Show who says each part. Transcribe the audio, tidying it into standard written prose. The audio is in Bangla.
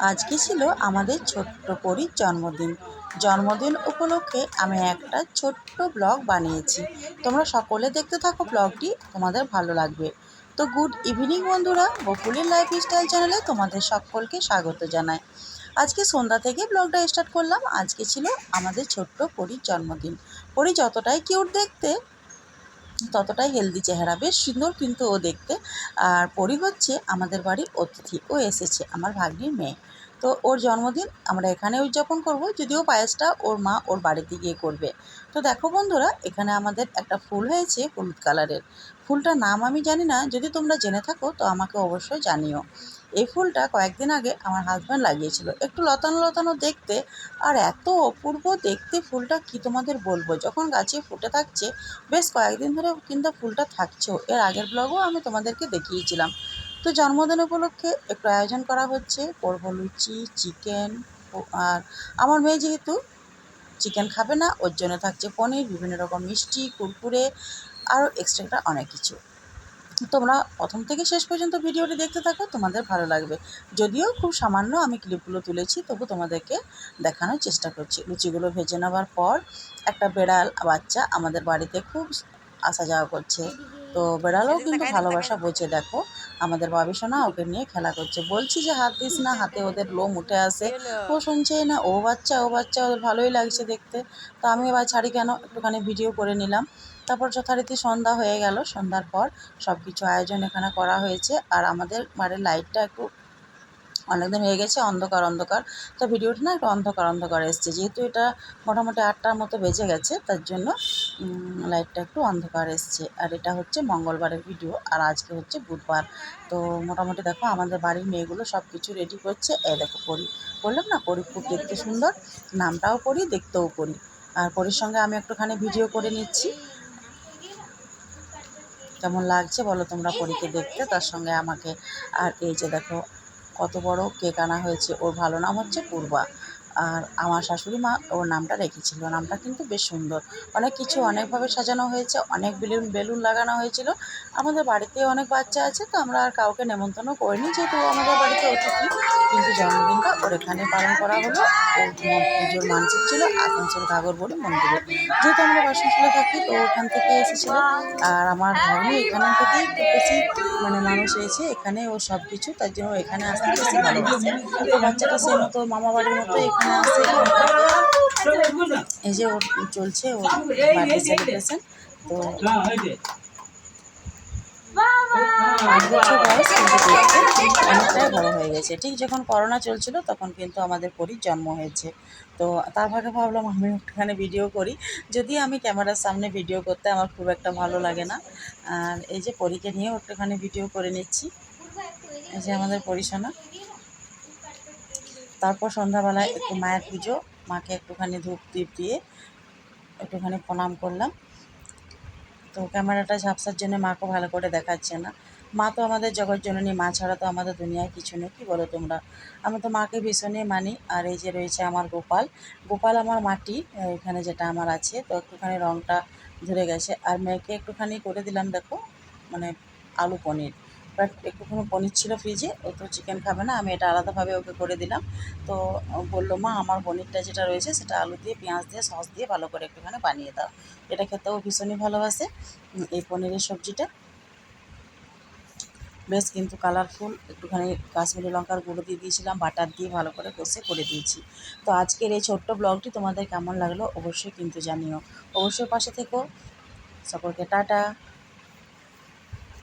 Speaker 1: আজকে ছিল আমাদের ছোট্ট পরীর জন্মদিন। জন্মদিন উপলক্ষে আমি একটা ছোট্ট ব্লগ বানিয়েছি। তোমরা সকলে দেখতে থাকো ব্লগটি, তোমাদের ভালো লাগবে। তো গুড ইভিনিং বন্ধুরা, বকুলের লাইফস্টাইল চ্যানেলে তোমাদের সকলকে স্বাগত জানাই। আজকে সন্ধ্যা থেকে ব্লগটা স্টার্ট করলাম। আজকে ছিল আমাদের ছোট্ট পরীর জন্মদিন। পরী যতটাই কিউট দেখতে, ততটাই হেলদি চেহারা, বেশ সুন্দর কিন্তু ও দেখতে। আর পরি হচ্ছে আমাদের বাড়ির অতিথি, ও এসেছে আমার ভাগ্নির মেয়ে। তো ওর জন্মদিন আমরা এখানে উদযাপন করব, যদিও পায়েসটা ওর মা ওর বাড়িতে গিয়ে করবে। তো দেখো বন্ধুরা, এখানে আমাদের একটা ফুল হয়েছে হলুদ কালারের। ফুলটার নাম আমি জানি না, যদি তোমরা জেনে থাকো তো আমাকে অবশ্যই জানিও। এই ফুলটা কয়েকদিন আগে আমার হাজব্যান্ড লাগিয়েছিল, একটু লতানো লতানো দেখতে, আর এত অপূর্ব দেখতে ফুলটা, কি তোমাদের বলবো। যখন গাছে ফুটে থাকছে বেশ কয়েকদিন ধরে কিন্তু ফুলটা থাকছেও, এর আগের ব্লগও আমি তোমাদেরকে দেখিয়েছিলাম। তো জন্মদিন উপলক্ষে একটু আয়োজন করা হচ্ছে, করব লুচি, চিকেন। আর আমার মেয়ে যেহেতু চিকেন খাবে না, ওর জন্য থাকছে পনির, বিভিন্ন রকম মিষ্টি, কুরকুরে, আরও এক্সট্রা অনেক কিছু। তোমরা প্রথম থেকে শেষ পর্যন্ত ভিডিওটি দেখতে থাকো, তোমাদের ভালো লাগবে। যদিও খুব সামান্য আমি ক্লিপগুলো তুলেছি, তবু তোমাদেরকে দেখানোর চেষ্টা করছি। লুচিগুলো ভেজে নেওয়ার পর একটা বেড়াল বাচ্চা আমাদের বাড়িতে খুব আসা যাওয়া করছে। তো বেড়ালও কিন্তু ভালোবাসা বোঝে। দেখো আমাদের বাবিসোনা ওকে নিয়ে খেলা করছে, বলছি যে হাত দিস না, হাতে ওদের লোম উঠে আসে। ও শুনছেই না, ও বাচ্চা ও বাচ্চা, ওদের ভালোই লাগছে দেখতে। তো আমি এবার ছাড়ি কেন, একটুখানি ভিডিও করে নিলাম। তারপর যথারীতি সন্ধ্যা হয়ে গেল। সন্ধ্যার পর সব কিছু আয়োজন এখানে করা হয়েছে। আর আমাদের বাড়ির লাইটটা একটু অনেকদিন হয়ে গেছে অন্ধকার অন্ধকার, তো ভিডিওটা না একটু অন্ধকার অন্ধকার এসছে, যেহেতু এটা মোটামুটি 8টার মতো বেজে গেছে, তার জন্য লাইটটা একটু অন্ধকার এসছে। আর এটা হচ্ছে মঙ্গলবারের ভিডিও, আর আজকে হচ্ছে বুধবার। তো মোটামুটি দেখো আমাদের বাড়ির মেয়েগুলো সব কিছু রেডি করছে। এই দেখো পরি, বললাম না পরি খুব দেখতে সুন্দর, নামটাও পরি, দেখতেও পরি। আর পরির সঙ্গে আমি একটুখানি ভিডিও করে নিচ্ছি। কেমন লাগছে বলো তোমরা পরীকে দেখতে, তার সঙ্গে আমাকে। আর এই যে দেখো কত বড় কেক আনা হয়েছে, ওর ভালো নাম হচ্ছে পূর্বা। আর আমার শাশুড়ি মা ওর নামটা রেখেছিল, নামটা কিন্তু বেশ সুন্দর। অনেক কিছু অনেকভাবে সাজানো হয়েছে, অনেক বেলুন বেলুন লাগানো হয়েছিল। আমাদের বাড়িতে অনেক বাচ্চা আছে, তো আমরা আর কাউকে নেমন্তন্ন করিনি, যেহেতু ও আমাদের বাড়িতে অতিথি। কিন্তু জন্মদিনটা ওর এখানে পালন করা হলো। ওর পুজোর মানসিক ছিল আসানসোল ঘাগরবুড়ি মন্দিরে, যেহেতু আমরা আসানসোলে থাকি, তো ওখান থেকে এসেছিল। আর আমার ভাগ্নি এখান থেকেই খুব বেশি মানুষ এসে এখানে ও সব কিছু, তার জন্য এখানে আসতে বেশি ভালোবাসে। তো বাচ্চাটা সেই মতো মামা বাড়ির মতো এখানে আসে। এই যে ওর চলছে ওর বার্থডে সেলিব্রেশন। তো 8 বছর বয়স, কিন্তু দেখতে অনেকটাই বড় হয়ে গেছে। ঠিক যখন করোনা চলছিল তখন কিন্তু আমাদের পরীর জন্ম হয়েছে। তো তার ভাগে ভাবলাম আমি একটুখানি ভিডিও করি, যদিও আমি ক্যামেরার সামনে ভিডিও করতে আমার খুব একটা ভালো লাগে না। আর এই যে পরীকে নিয়েও একটুখানি ভিডিও করে নিচ্ছি। এই যে আমাদের পরিসোনা। তারপর সন্ধ্যাবেলায় একটু মায়ের পুজো, মাকে একটুখানি ধূপ দীপ দিয়ে একটুখানি প্রণাম করলাম। তো ক্যামেরাটা ঝাপসার জন্য মাকেও ভালো করে দেখাচ্ছে না। মা তো আমাদের জগৎজননী, মা ছাড়া তো আমাদের দুনিয়ায় কিছু নেই, কী বলো তোমরা। আমি তো মাকে ভীষণই মানি। আর এই যে রয়েছে আমার গোপাল। গোপাল আমার মাটি, এখানে যেটা আমার আছে, তো একটুখানি রঙটা ধরে গেছে। আর মেয়েকে একটুখানি করে দিলাম দেখো, মানে আলু পনির। বাট একটুখানি পনির ছিল ফ্রিজে, ও তো চিকেন খাবে না, আমি এটা আলাদাভাবে ওকে করে দিলাম। তো বললো মা আমার পনিরটা যেটা রয়েছে সেটা আলু দিয়ে পেঁয়াজ দিয়ে সস দিয়ে ভালো করে একটুখানি বানিয়ে দাও। এটা খেতেও ভীষণই ভালোবাসে। এই পনিরের সবজিটা বেশ কিন্তু কালারফুল, একটুখানি কাশ্মীরি লঙ্কার গুঁড়ো দিয়ে দিয়েছিলাম, বাটার দিয়ে ভালো করে কষে করে দিয়েছি। তো আজকের এই ছোট্ট ব্লগটি তোমাদের কেমন লাগলো অবশ্যই কিন্তু জানিও। অবশ্যই পাশে থেকো। সকলকে টাটা।